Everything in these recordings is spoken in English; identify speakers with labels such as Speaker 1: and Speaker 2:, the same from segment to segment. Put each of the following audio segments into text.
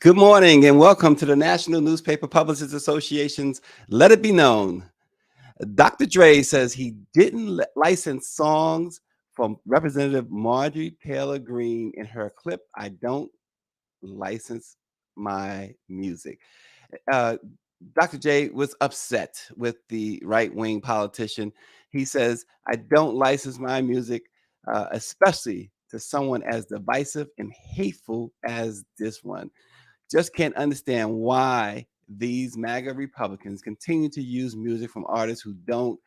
Speaker 1: Good morning and welcome to the National Newspaper Publishers Association's Let It Be Known. Dr. Dre says he didn't license songs from Representative Marjorie Taylor Greene in her clip, "I Don't License My Music." Uh, Dr. J was upset with the right-wing politician. He says, "I don't license my music, especially to someone as divisive and hateful as this one. Just can't understand why these MAGA Republicans continue to use music from artists who don't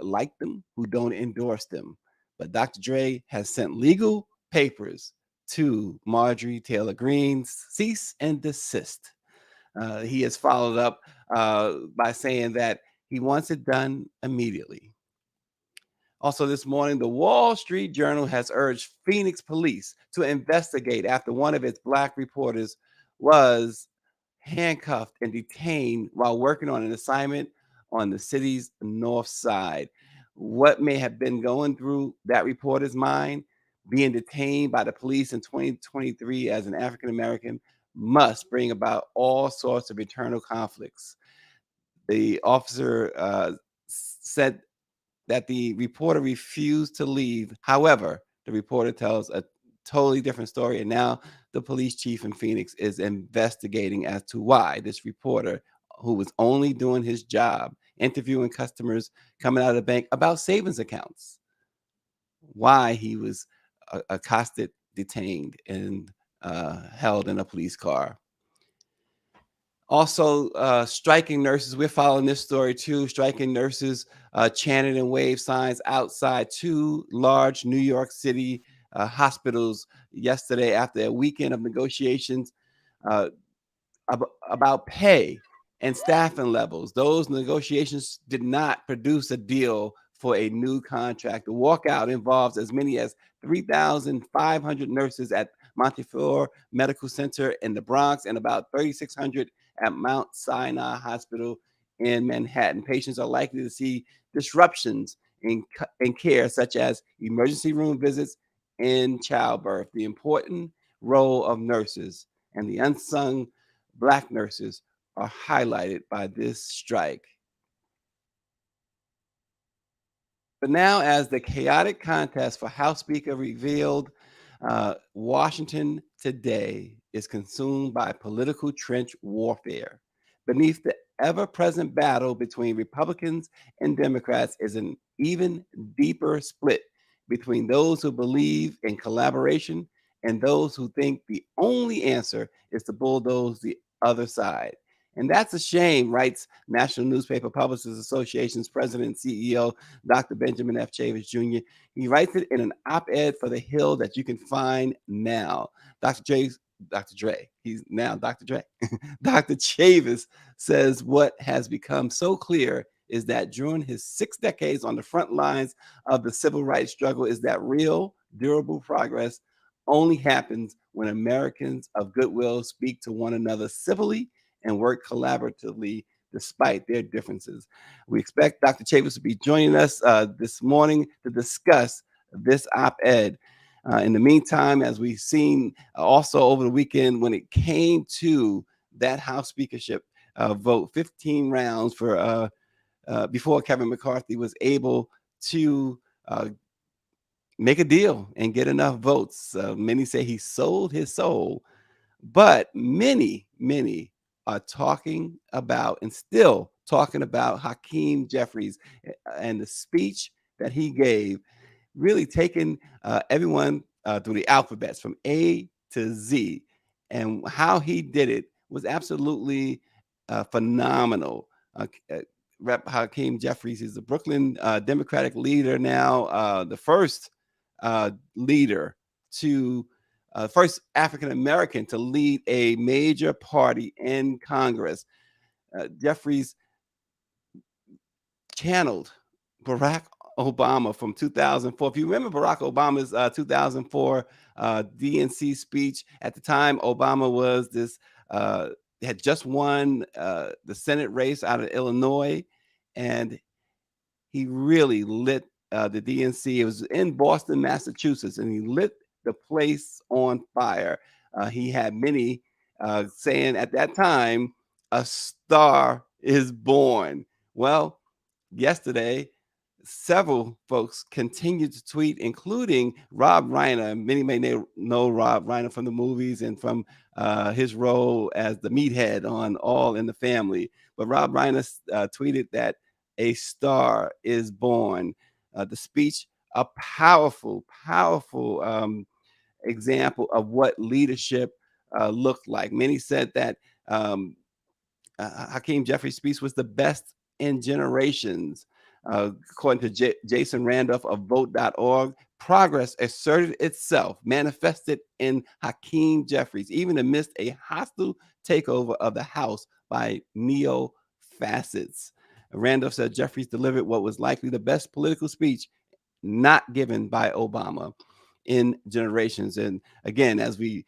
Speaker 1: like them, who don't endorse them." But Dr. Dre has sent legal papers to Marjorie Taylor Greene's cease and desist. He has followed up by saying that he wants it done immediately. Also, this morning, the Wall Street Journal has urged Phoenix police to investigate after one of its Black reporters was handcuffed and detained while working on an assignment on the city's north side. What may have been going through that reporter's mind, being detained by the police in 2023 as an African American, must bring about all sorts of internal conflicts. The officer said that the reporter refused to leave. However, the reporter tells a totally different story, and now the police chief in Phoenix is investigating as to why this reporter, who was only doing his job, interviewing customers coming out of the bank about savings accounts, why he was accosted, detained, and held in a police car. Also, striking nurses. We're following this story too. Striking nurses chanted and waved signs outside two large New York City hospitals yesterday after a weekend of negotiations uh, about pay and staffing levels. Those negotiations did not produce a deal for a new contract. The walkout involves as many as 3,500 nurses at Montefiore Medical Center in the Bronx and about 3,600 at Mount Sinai Hospital in Manhattan. Patients are likely to see disruptions in care, such as emergency room visits and childbirth. The important role of nurses and the unsung Black nurses are highlighted by this strike. But now, as the chaotic contest for House Speaker revealed, Washington today is consumed by political trench warfare. Beneath the ever present battle between Republicans and Democrats is an even deeper split between those who believe in collaboration and those who think the only answer is to bulldoze the other side. And that's a shame, writes National Newspaper Publishers Association's president and CEO, Dr. Benjamin F. Chavis Jr. He writes it in an op-ed for The Hill that you can find now. Dr. Dre, he's now Dr. Dre. Dr. Chavis says what has become so clear is that during his 6 decades on the front lines of the civil rights struggle is that real, durable progress only happens when Americans of goodwill speak to one another civilly and work collaboratively despite their differences. We expect Dr. Chavis to be joining us this morning to discuss this op-ed. In the meantime, as we've seen also over the weekend, when it came to that House speakership vote, 15 rounds for before Kevin McCarthy was able to make a deal and get enough votes. Many say he sold his soul, but many are talking about and still talking about Hakeem Jeffries and the speech that he gave, really taking everyone through the alphabets from A to Z, and how he did it was absolutely phenomenal. Rep. Hakeem Jeffries is the Brooklyn Democratic leader now, the first leader to first African American to lead a major party in Congress. Jeffries channeled Barack Obama from 2004. If you remember Barack Obama's 2004 DNC speech, at the time, Obama was uh, had just won the Senate race out of Illinois, and he really lit the DNC. It was in Boston, Massachusetts, and he lit the place on fire. He had many saying at that time, "A star is born." Well, yesterday, several folks continued to tweet, including Rob Reiner. Many may know Rob Reiner from the movies and from his role as the meathead on All in the Family. But Rob Reiner tweeted that a star is born. The speech, a powerful, powerful example of what leadership looked like. Many said that um, Hakeem Jeffries' speech was the best in generations. According to Jason Randolph of vote.org, progress asserted itself, manifested in Hakeem Jeffries, even amidst a hostile takeover of the House by neo facets. Randolph said Jeffries delivered what was likely the best political speech not given by Obama in generations. And again, as we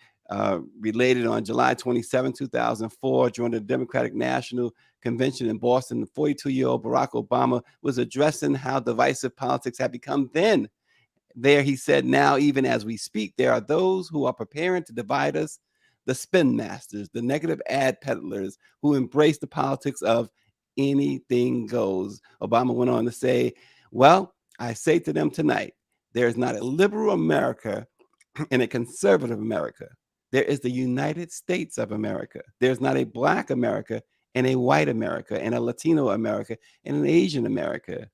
Speaker 1: related on July 27, 2004, during the Democratic National Convention in Boston, the 42-year-old Barack Obama was addressing how divisive politics had become then. There he said, now, even as we speak, there are those who are preparing to divide us, the spin masters, the negative ad peddlers who embrace the politics of anything goes. Obama went on to say, well, I say to them tonight, there is not a liberal America and a conservative America. There is the United States of America. There's not a Black America and a white America and a Latino America and an Asian America.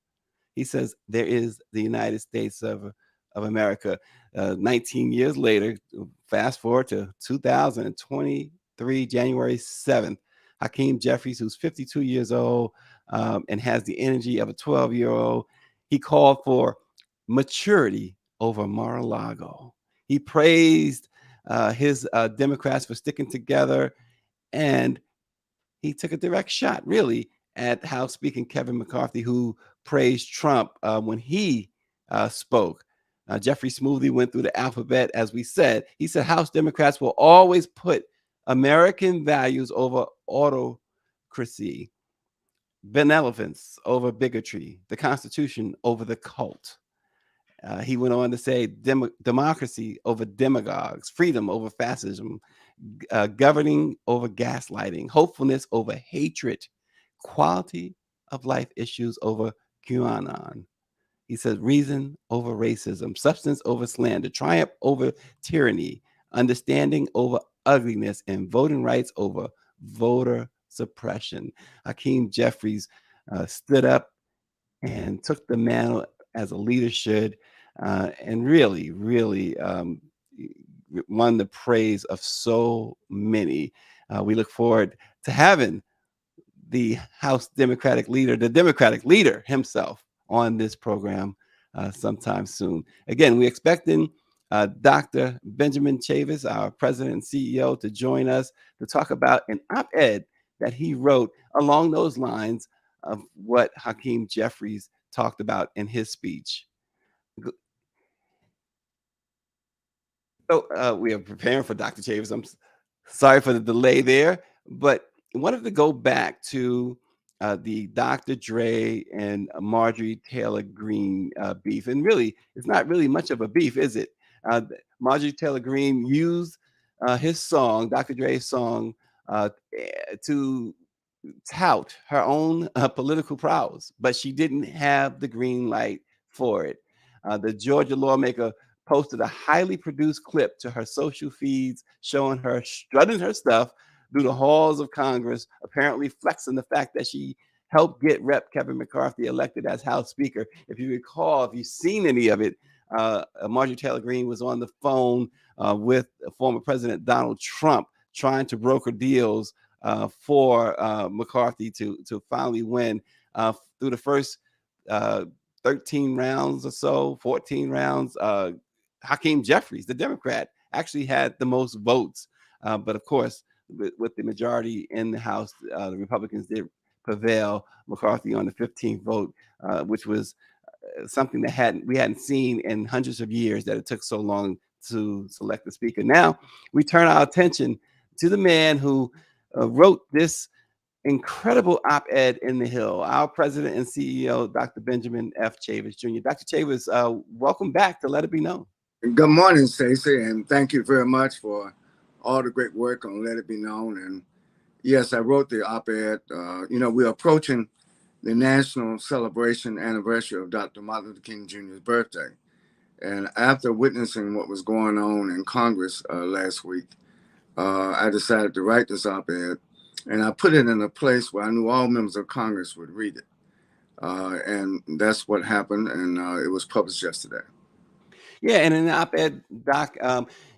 Speaker 1: He says there is the United States of America. 19 years later, fast forward to 2023, January 7th, Hakeem Jeffries, who's 52 years old and has the energy of a 12-year-old, he called for maturity over Mar-a-Lago. He praised his Democrats for sticking together, and he took a direct shot, really, at House Speaker Kevin McCarthy, who praised Trump when he spoke. Jeffrey smoothly went through the alphabet, as we said. He said House Democrats will always put American values over autocracy, benevolence over bigotry, the Constitution over the cult. He went on to say democracy over demagogues, freedom over fascism, governing over gaslighting, hopefulness over hatred, quality of life issues over QAnon. He says reason over racism, substance over slander, triumph over tyranny, understanding over ugliness, and voting rights over voter suppression. Hakeem Jeffries stood up and took the mantle as a leader should, and really, really won the praise of so many. We look forward to having the House Democratic leader, the Democratic leader himself, on this program sometime soon. Again, we're expecting Dr. Benjamin Chavis, our president and CEO, to join us to talk about an op-ed that he wrote along those lines of what Hakeem Jeffries talked about in his speech. So we are preparing for Dr. Chavis. Sorry for the delay there, but I wanted to go back to the Dr. Dre and Marjorie Taylor Greene beef. And really, it's not really much of a beef, is it? Marjorie Taylor Greene used his song, Dr. Dre's song, to tout her own political prowess, but she didn't have the green light for it. The Georgia lawmaker posted a highly produced clip to her social feeds showing her strutting her stuff through the halls of Congress, apparently flexing the fact that she helped get Rep. Kevin McCarthy elected as House Speaker. If you recall, if you've seen any of it, Marjorie Taylor Greene was on the phone with former President Donald Trump trying to broker deals for McCarthy to finally win through the first 13 rounds or so, 14 rounds. Hakeem Jeffries, the Democrat, actually had the most votes. But of course, with the majority in the House, the Republicans did prevail McCarthy on the 15th vote, which was something that we hadn't seen in hundreds of years, that it took so long to select the speaker. Now we turn our attention to the man who wrote this incredible op-ed in the Hill, our president and CEO, Dr. Benjamin F. Chavis Jr. Dr. Chavis, welcome back to Let It Be Known.
Speaker 2: Good morning, Stacey, and thank you very much for all the great work on Let It Be Known. And yes, I wrote the op-ed. We're approaching the national celebration anniversary of Dr. Martin Luther King Jr.'s birthday. And after witnessing what was going on in Congress last week, I decided to write this op-ed, and I put it in a place where I knew all members of Congress would read it. And that's what happened, and it was published yesterday.
Speaker 1: Yeah, and in the op-ed, Doc,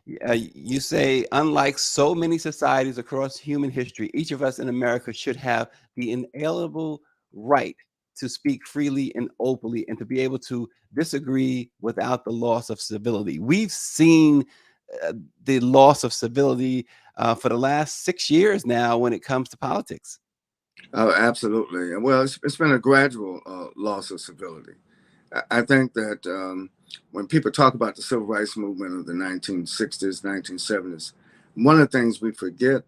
Speaker 1: you say, unlike so many societies across human history, each of us in America should have the inalienable right to speak freely and openly, and to be able to disagree without the loss of civility. We've seen the loss of civility for the last 6 years now when it comes to politics.
Speaker 2: Absolutely. Well, it's been a gradual loss of civility. I think that when people talk about the civil rights movement of the 1960s, 1970s, one of the things we forget,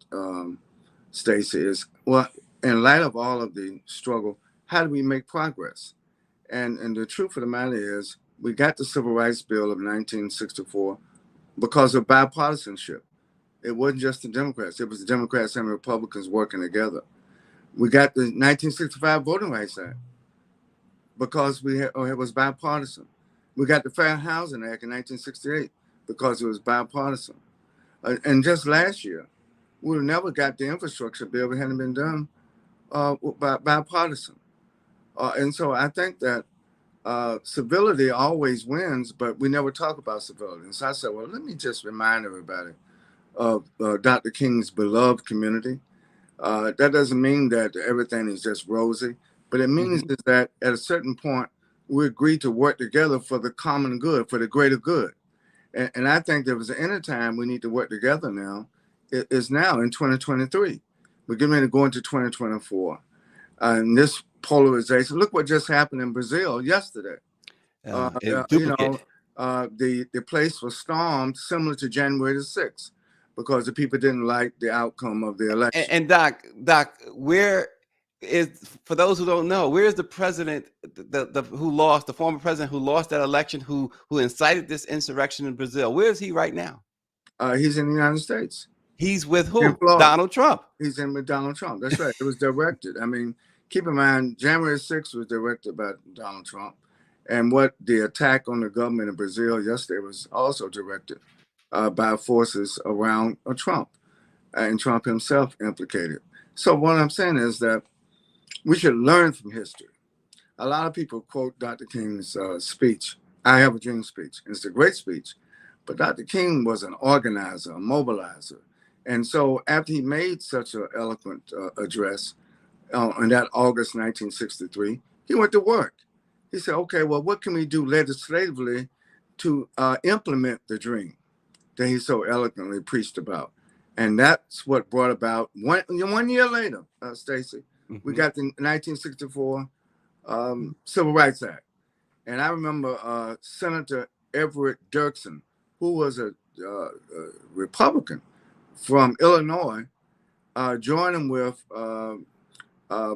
Speaker 2: Stacey, is, well, in light of all of the struggle, how do we make progress? And the truth of the matter is, we got the Civil Rights Bill of 1964 because of bipartisanship. It wasn't just the Democrats. It was the Democrats and Republicans working together. We got the 1965 Voting Rights Act because it was bipartisan. We got the Fair Housing Act in 1968 because it was bipartisan. And just last year, we would have never got the infrastructure bill if it hadn't been done bipartisan. And so I think that civility always wins, but we never talk about civility. And so I said, well, let me just remind everybody of Dr. King's beloved community. That doesn't mean that everything is just rosy, but it means is that at a certain point, we agreed to work together for the common good, for the greater good. And I think there was any time we need to work together now, it is now in 2023. We're getting ready to go into 2024. And this polarization, look what just happened in Brazil yesterday. The place was stormed similar to January the 6th because the people didn't like the outcome of the election.
Speaker 1: And Doc, where is, for those who don't know, where is the president, the former president who lost that election, who incited this insurrection in Brazil? Where is he right now?
Speaker 2: He's in the United States.
Speaker 1: He's with who? Donald Trump.
Speaker 2: He's in with Donald Trump. That's right. It was directed. I mean, keep in mind, January 6th was directed by Donald Trump. And what the attack on the government in Brazil yesterday was also directed by forces around Trump, and Trump himself implicated. So what I'm saying is that we should learn from history. A lot of people quote Dr. King's speech, I Have a Dream speech. And it's a great speech. But Dr. King was an organizer, a mobilizer. And so after he made such an eloquent address on that August 1963, he went to work. He said, okay, well, what can we do legislatively to implement the dream that he so eloquently preached about? And that's what brought about, one year later, Stacey, we got the 1964 Civil Rights Act. And I remember Senator Everett Dirksen, who was a Republican from Illinois, joining with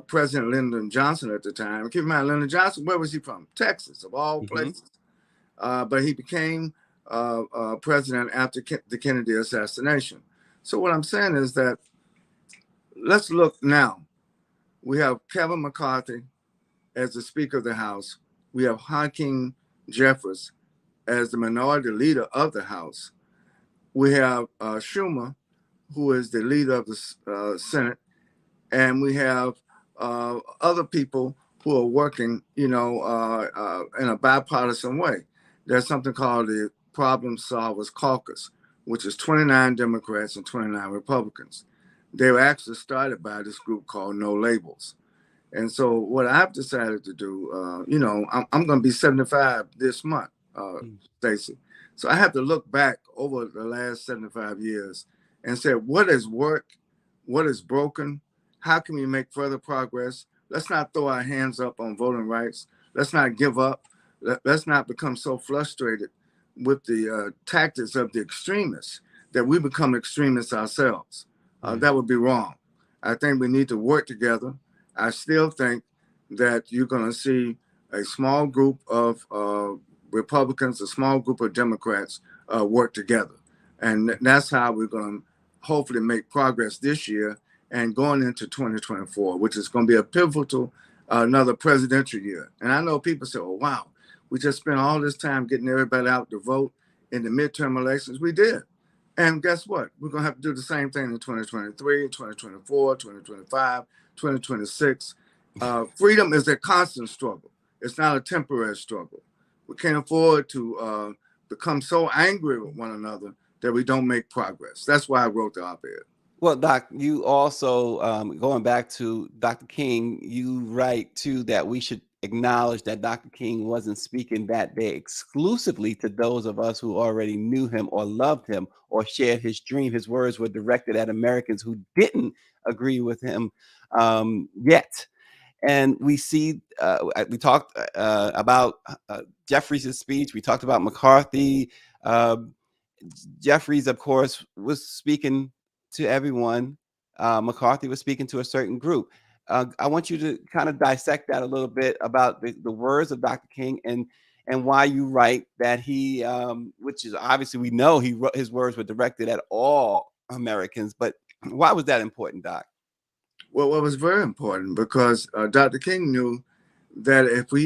Speaker 2: President Lyndon Johnson at the time. Keep in mind, Lyndon Johnson, where was he from? Texas, of all places. But he became president after the Kennedy assassination. So what I'm saying is that let's look now. We have Kevin McCarthy as the Speaker of the House. We have Hakeem Jeffries as the minority leader of the House. We have Schumer, who is the leader of the Senate. And we have other people who are working, in a bipartisan way. There's something called the Problem Solvers Caucus, which is 29 Democrats and 29 Republicans. They were actually started by this group called No Labels. And so what I've decided to do, I'm going to be 75 this month, Stacey. So I have to look back over the last 75 years and say, what has worked? What is broken? How can we make further progress? Let's not throw our hands up on voting rights. Let's not give up. Let's not become so frustrated with the tactics of the extremists that we become extremists ourselves. That would be wrong. I think we need to work together. I still think that you're going to see a small group of Republicans, a small group of Democrats work together. And that's how we're going to hopefully make progress this year and going into 2024, which is going to be a pivotal, another presidential year. And I know people say, oh, wow, we just spent all this time getting everybody out to vote in the midterm elections. We did. And guess what? We're going to have to do the same thing in 2023, 2024, 2025, 2026. Freedom is a constant struggle. It's not a temporary struggle. We can't afford to become so angry with one another that we don't make progress. That's why I wrote the op-ed.
Speaker 1: Well, Doc, you also, going back to Dr. King, you write too that we should acknowledge that Dr. King wasn't speaking that day exclusively to those of us who already knew him or loved him or shared his dream. His words were directed at Americans who didn't agree with him yet. And we see, we talked about Jeffries' speech. We talked about McCarthy. Jeffries, of course, was speaking to everyone. McCarthy was speaking to a certain group. I want you to kind of dissect that a little bit about the words of Dr. King and why you write that he, which is obviously we know he wrote, his words were directed at all Americans, but why was that important, Doc?
Speaker 2: Well, it was very important because Dr. King knew that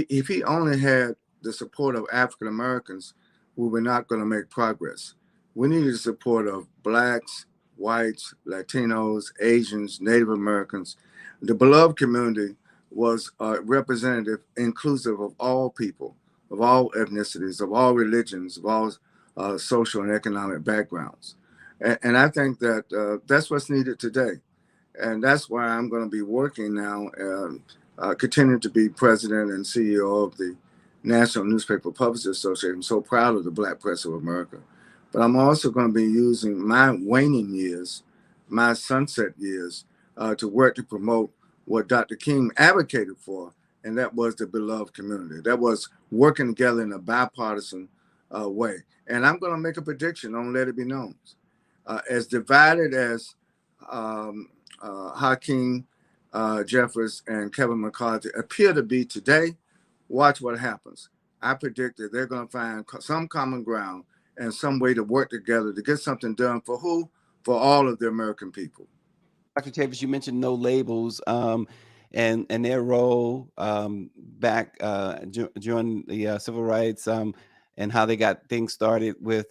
Speaker 2: if he only had the support of African Americans, we were not going to make progress. We needed the support of blacks, whites, Latinos, Asians, Native Americans. The beloved community was representative, inclusive of all people, of all ethnicities, of all religions, of all social and economic backgrounds. And I think that that's what's needed today. And that's why I'm going to be working now, continuing to be president and CEO of the National Newspaper Publishers Association. I'm so proud of the Black Press of America. But I'm also going to be using my waning years, my sunset years, to work to promote what Dr. King advocated for, and that was the beloved community. That was working together in a bipartisan way. And I'm going to make a prediction on Let It Be Known. As divided as Hakeem Jeffries and Kevin McCarthy appear to be today, watch what happens. I predict that they're going to find some common ground and some way to work together to get something done for who? For all of the American people.
Speaker 1: Dr. Chavis, you mentioned No Labels and their role back during the civil rights and how they got things started with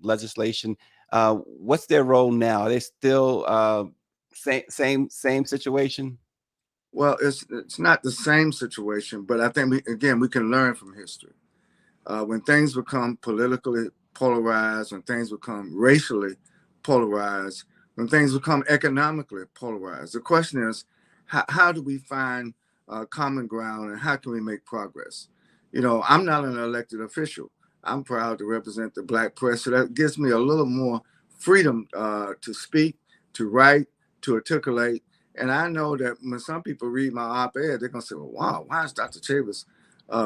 Speaker 1: legislation. What's their role now? Are they still same situation?
Speaker 2: Well, it's not the same situation, but I think we can learn from history. When things become politically polarized, when things become racially polarized, when things become economically polarized, the question is, how do we find common ground and how can we make progress? You know, I'm not an elected official. I'm proud to represent the Black press, so that gives me a little more freedom to speak, to write, to articulate. And I know that when some people read my op-ed, they're going to say, well, wow, why is Dr. Chavis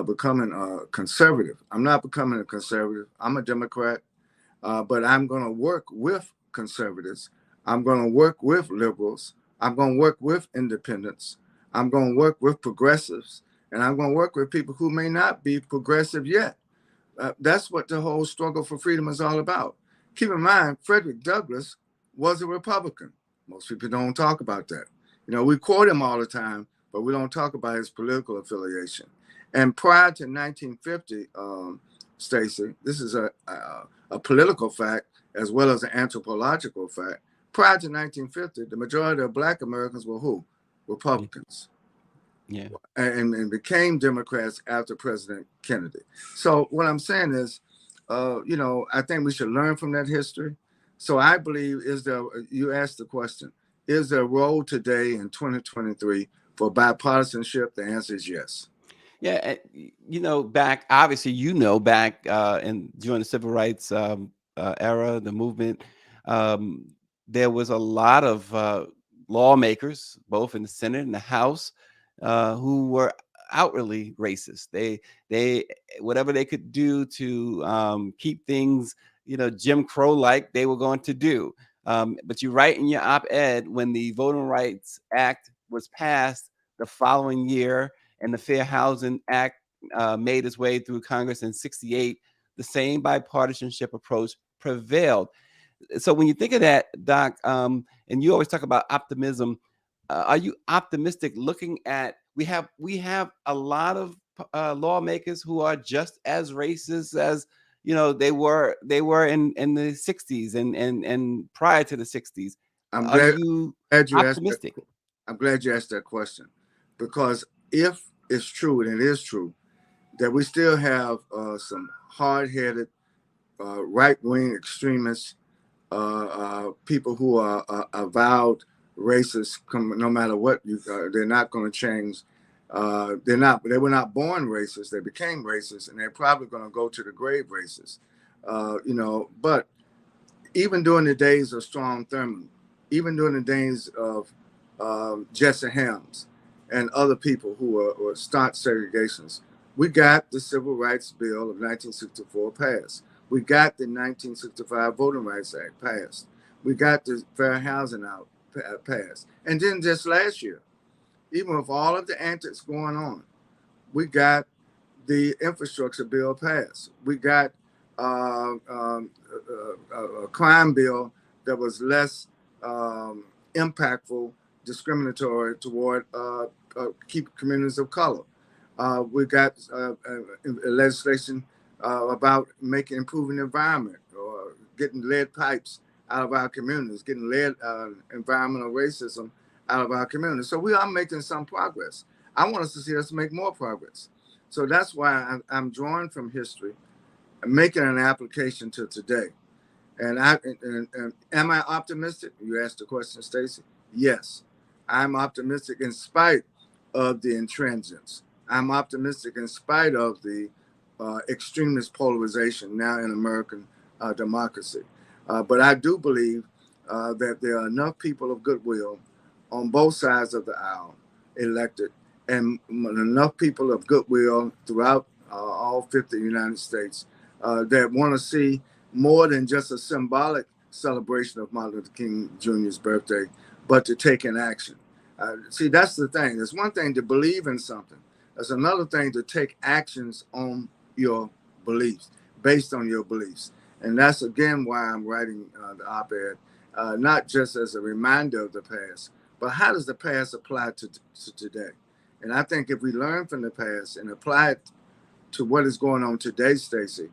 Speaker 2: becoming a conservative? I'm not becoming a conservative. I'm a Democrat, but I'm going to work with conservatives. I'm going to work with liberals. I'm going to work with independents. I'm going to work with progressives. And I'm going to work with people who may not be progressive yet. That's what the whole struggle for freedom is all about. Keep in mind, Frederick Douglass was a Republican. Most people don't talk about that. You know, we quote him all the time, but we don't talk about his political affiliation. And prior to 1950, Stacey, this is a political fact as well as an anthropological fact. Prior to 1950, the majority of Black Americans were who? Republicans.
Speaker 1: Yeah.
Speaker 2: And became Democrats after President Kennedy. So what I'm saying is, you know, I think we should learn from that history. So I believe you asked the question, is there a role today in 2023 for bipartisanship? The answer is yes.
Speaker 1: Yeah, you know, back obviously, back in during the civil rights era, the movement, um, there was a lot of lawmakers, both in the Senate and the House, who were outwardly racist. They whatever they could do to keep things, Jim Crow like, they were going to do. But you write in your op-ed, when the Voting Rights Act was passed the following year, and the Fair Housing Act made its way through Congress in '68, the same bipartisanship approach prevailed. So when you think of that, Doc, and you always talk about optimism, are you optimistic looking at we have a lot of lawmakers who are just as racist as they were in the '60s and prior to the '60s?
Speaker 2: I'm
Speaker 1: Are
Speaker 2: glad,
Speaker 1: you
Speaker 2: glad you asked that.
Speaker 1: optimistic?
Speaker 2: I'm glad you asked that question, because if it's true, and it is true, that we still have some hard-headed, right-wing extremists, people who are avowed racists, no matter what they're not going to change. They were not born racist. They became racist, and they're probably going to go to the grave racist. But even during the days of Strom Thurmond, even during the days of Jesse Helms and other people who were staunch segregationists, we got the Civil Rights Bill of 1964 passed. We got the 1965 Voting Rights Act passed. We got the Fair Housing Act passed. And then just last year, even with all of the antics going on, we got the infrastructure bill passed. We got a crime bill that was less impactful, discriminatory toward keep communities of color. We got legislation about improving the environment, or getting lead pipes out of our communities, getting lead environmental racism out of our communities. So we are making some progress. I want us to see us make more progress. So that's why I'm drawing from history and making an application to today. And am I optimistic? You asked the question, Stacy. Yes, I'm optimistic in spite of the intransigence. I'm optimistic in spite of the extremist polarization now in American democracy. But I do believe that there are enough people of goodwill on both sides of the aisle elected, and enough people of goodwill throughout all 50 United States that want to see more than just a symbolic celebration of Martin Luther King Jr.'s birthday, but to take an action. See, that's the thing. It's one thing to believe in something. It's another thing to take actions on your beliefs, based on your beliefs. And that's, again, why I'm writing the op-ed, not just as a reminder of the past, but how does the past apply to today? And I think if we learn from the past and apply it to what is going on today, Stacey,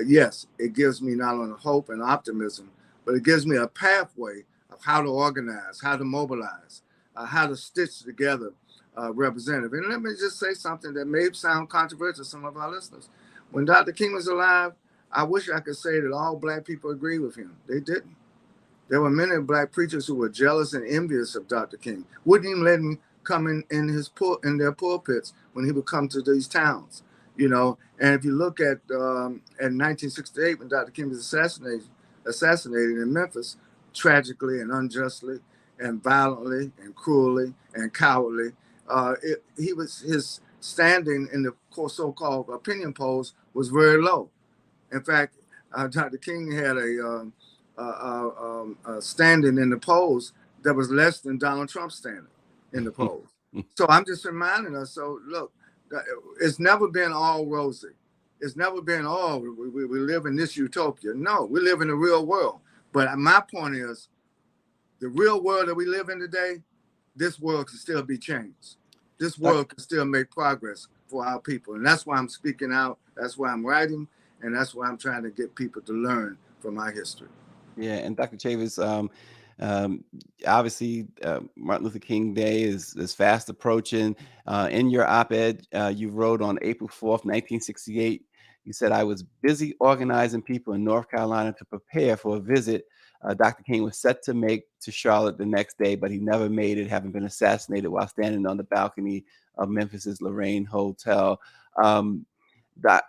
Speaker 2: yes, it gives me not only hope and optimism, but it gives me a pathway of how to organize, how to mobilize, how to stitch together representative. And let me just say something that may sound controversial to some of our listeners. When Dr. King was alive, I wish I could say that all Black people agree with him. They didn't. There were many Black preachers who were jealous and envious of Dr. King. Wouldn't even let him come in their pulpits when he would come to these towns. And if you look at in 1968, when Dr. King was assassinated in Memphis, tragically and unjustly and violently and cruelly and cowardly, his standing in the so-called opinion polls was very low. In fact, Dr. King had a standing in the polls that was less than Donald Trump's standing in the polls. So I'm just reminding us. So look, it's never been all rosy. It's never been, we live in this utopia. No, we live in the real world. But my point is, the real world that we live in today, this world can still be changed. This world can still make progress for our people. And that's why I'm speaking out. That's why I'm writing. And that's why I'm trying to get people to learn from our history.
Speaker 1: Yeah, and Dr. Chavis, um, obviously, Martin Luther King Day is fast approaching. In your op-ed you wrote on April 4th, 1968, you said, "I was busy organizing people in North Carolina to prepare for a visit Dr. King was set to make to Charlotte the next day, but he never made it, having been assassinated while standing on the balcony of Memphis's Lorraine Hotel. Um, Doc,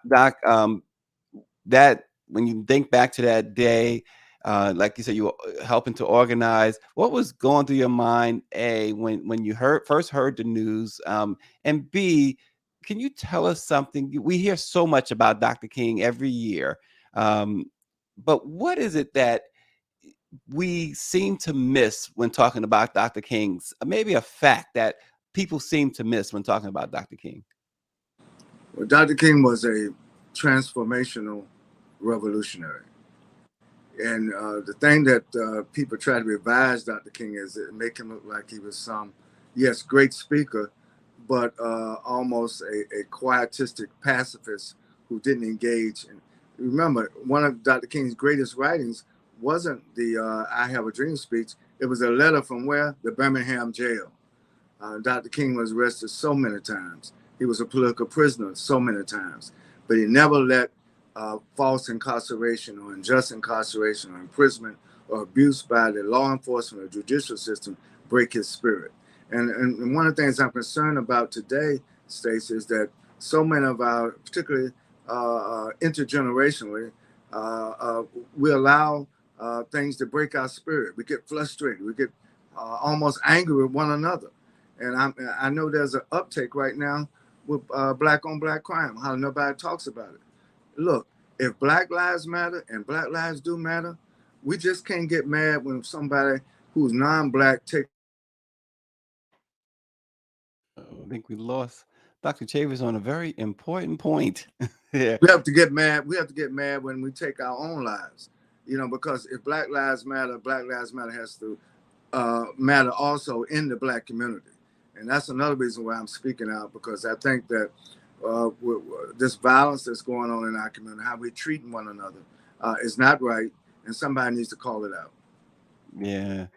Speaker 1: that when you think back to that day, like you said, you were helping to organize. What was going through your mind, A, when you first heard the news, and B, can you tell us something? We hear so much about Dr. King every year, um, but what is it that we seem to miss when talking about Dr. King's? Maybe a fact that people seem to miss when talking about Dr. King.
Speaker 2: Well, Dr. King was a transformational revolutionary. And the thing that people try to revise Dr. King is it make him look like he was some, yes, great speaker, but almost a quietistic pacifist who didn't engage. And remember, one of Dr. King's greatest writings wasn't the I Have a Dream speech. It was a letter from where? The Birmingham jail. Dr. King was arrested so many times. He was a political prisoner so many times, but he never let false incarceration or unjust incarceration or imprisonment or abuse by the law enforcement or judicial system break his spirit. And one of the things I'm concerned about today, Stacey, is that so many of our, particularly intergenerationally, we allow things to break our spirit. We get frustrated. We get almost angry with one another. And I know there's an uptake right now with black on black crime, how nobody talks about it. Look, if Black Lives Matter and Black Lives do matter, we just can't get mad when somebody who's non-black takes.
Speaker 1: I think we lost Dr. Chavis on a very important point. Yeah.
Speaker 2: We have to get mad. We have to get mad when we take our own lives, because if Black Lives Matter has to matter also in the black community. And that's another reason why I'm speaking out, because I think that this violence that's going on in our community, how we're treating one another, is not right, and somebody needs to call it out.
Speaker 1: Yeah.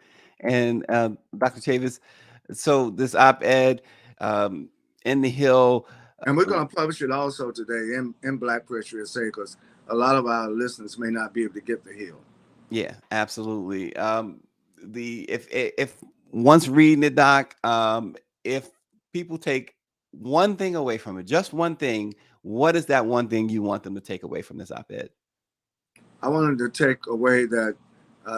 Speaker 1: And Dr. Chavis, so this op-ed um, in the Hill.
Speaker 2: And we're going to publish it also today in Black Press USA, because a lot of our listeners may not be able to get the Hill.
Speaker 1: Yeah, absolutely. If once reading it, Doc, if people take one thing away from it, just one thing, what is that one thing you want them to take away from this op-ed?
Speaker 2: I wanted to take away that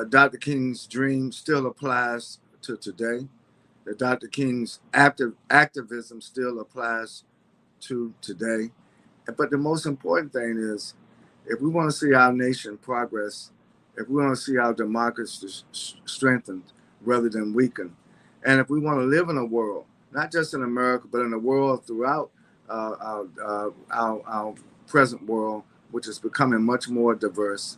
Speaker 2: Dr. King's dream still applies to today, that Dr. King's activism still applies to today. But the most important thing is, if we want to see our nation progress, if we want to see our democracy strengthened rather than weakened, and if we want to live in a world, not just in America, but in a world throughout our present world, which is becoming much more diverse,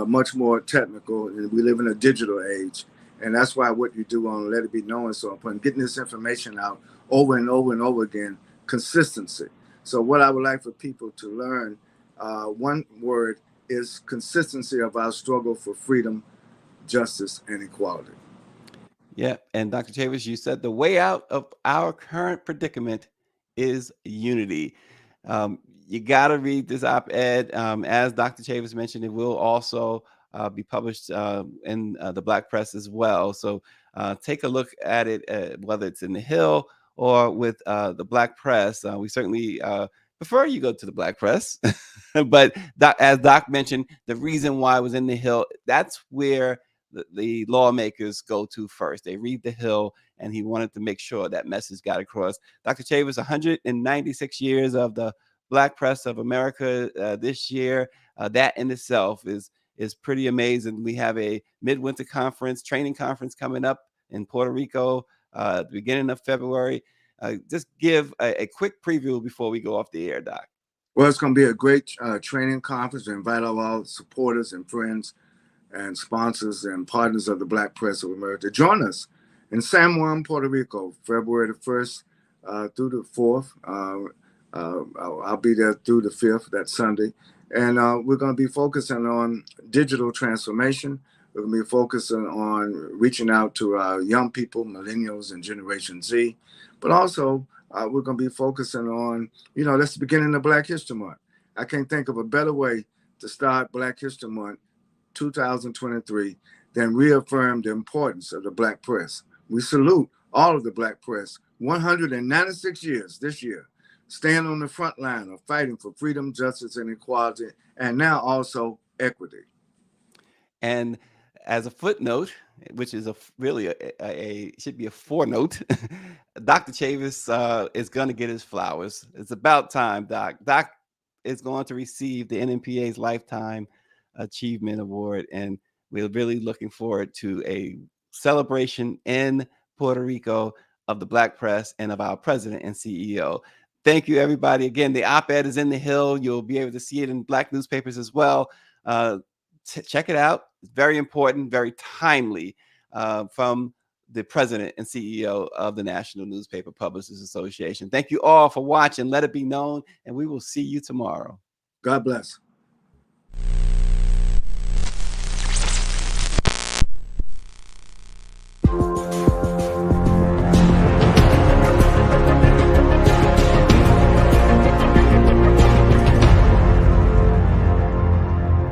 Speaker 2: much more technical, and we live in a digital age. And that's why what you do on Let It Be Known is so important, getting this information out over and over and over again, consistency. So what I would like for people to learn, one word is consistency of our struggle for freedom, justice, and equality.
Speaker 1: Yeah. And Dr. Chavis, you said the way out of our current predicament is unity. You got to read this op-ed. As Dr. Chavis mentioned, it will also be published in the Black Press as well. So take a look at it, whether it's in the Hill or with the Black Press. We certainly prefer you go to the Black Press. But as Doc mentioned, the reason why it was in the Hill, that's where the lawmakers go to first. They read the Hill, and he wanted to make sure that message got across. Dr. Chavis, 196 years of the Black Press of America this year. That in itself is pretty amazing. We have a midwinter conference, training conference coming up in Puerto Rico at the beginning of February. Just give a quick preview before we go off the air, Doc.
Speaker 2: Well, it's going to be a great training conference to invite all our supporters and friends and sponsors and partners of the Black Press of America to join us in San Juan, Puerto Rico, February the 1st through the 4th. I'll be there through the 5th, that Sunday. And we're going to be focusing on digital transformation. We're going to be focusing on reaching out to our young people, millennials and Generation Z. But also, we're going to be focusing on, that's the beginning of Black History Month. I can't think of a better way to start Black History Month 2023 than reaffirm the importance of the Black press. We salute all of the Black press. 196 years this year, stand on the front line of fighting for freedom, justice, and equality, and now also equity.
Speaker 1: And as a footnote, which is really should be a four-note, Dr. Chavis is going to get his flowers. It's about time, Doc. Doc is going to receive the NNPA's Lifetime Achievement Award, and we're really looking forward to a celebration in Puerto Rico of the Black press and of our president and CEO. Thank you, everybody. Again, the op-ed is in the Hill. You'll be able to see it in Black newspapers as well. Check it out. It's very important, very timely, from the president and CEO of the National Newspaper Publishers Association. Thank you all for watching. Let it be known, and we will see you tomorrow.
Speaker 2: God bless.